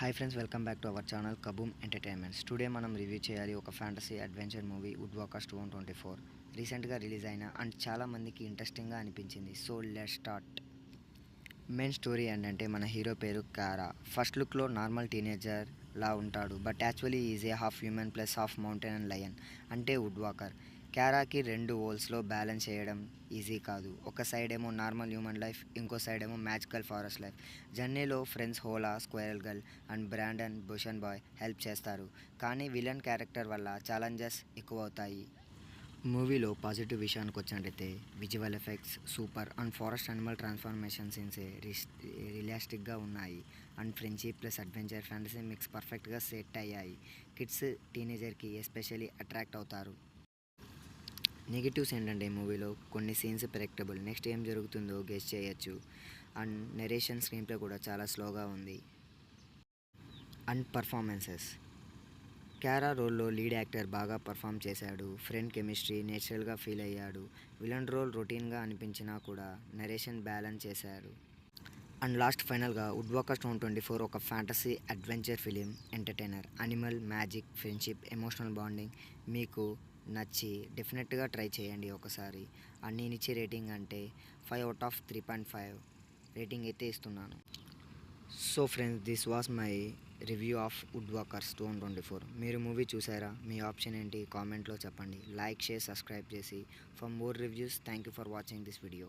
Hi friends, welcome back to our channel Kaboom entertainments. Today మనం review చేయాలి ఒక fantasy adventure movie wood walkers 2024. రీసెంట్గా release అయిన and చాలామందికి ఇంట్రెస్టింగ్గా అనిపించింది. So let's start. Main story ఏంటంటే మన హీరో పేరు కారా. ఫస్ట్ లుక్లో నార్మల్ టీనేజర్ లా ఉంటాడు, but actually is a half human plus half mountain and lion, అంటే వుడ్ వాకర్. క్యారాకి రెండు వరల్డ్స్లో బ్యాలెన్స్ చేయడం ఈజీ కాదు. ఒక సైడ్ ఏమో నార్మల్ హ్యూమన్ లైఫ్, ఇంకో సైడ్ ఏమో మ్యాజికల్ ఫారెస్ట్ లైఫ్. జర్నీలో friends Hola, squirrel girl and Brandon బుషన్ బాయ్ హెల్ప్ చేస్తారు, కానీ విలన్ క్యారెక్టర్ వల్ల ఛాలెంజెస్ ఎక్కువ అవుతాయి. మూవీలో పాజిటివ్ విషయానికి వచ్చినట్టయితే visual effects super and forest animal transformation scenes రియలిస్టిక్గా ఉన్నాయి. And friendship plus adventure fantasy mix పర్ఫెక్ట్గా సెట్ అయ్యాయి. కిడ్స్ టీనేజర్కి ఎస్పెషల్లీ అట్రాక్ట్ అవుతారు. నెగిటివ్స్ ఏంటంటే మూవీలో కొన్ని సీన్స్ ప్రెడిక్టబుల్, నెక్స్ట్ ఏం జరుగుతుందో గెస్ చేయొచ్చు. అండ్ నెరేషన్ స్క్రీన్ ప్లే కూడా చాలా స్లోగా ఉంది. అండ్ పర్ఫార్మెన్సెస్, క్యారా రోల్లో లీడ్ యాక్టర్ బాగా పర్ఫామ్ చేశాడు. ఫ్రెండ్ కెమిస్ట్రీ నేచురల్గా ఫీల్ అయ్యాడు. విలన్ రోల్ రొటీన్గా అనిపించినా కూడా నరేషన్ బ్యాలెన్స్ చేశారు. అండ్ లాస్ట్ ఫైనల్గా వుడ్ వాకర్స్ 2024 ఒక fantasy adventure film entertainer. Animal, magic, friendship, emotional bonding మీకు నచ్చి డెఫినెట్గా ట్రై చేయండి ఒకసారి. అండ్ నేను ఇచ్చే రేటింగ్ అంటే 5/3.5 రేటింగ్ అయితే ఇస్తున్నాను. So friends, this was my review of would walkers 2024. మీరు మూవీ చూసారా? మీ ఆప్షన్ ఏంటి కామెంట్లో చెప్పండి. లైక్, షేర్, సబ్స్క్రైబ్ చేసి for more reviews. Thank you for watching this video.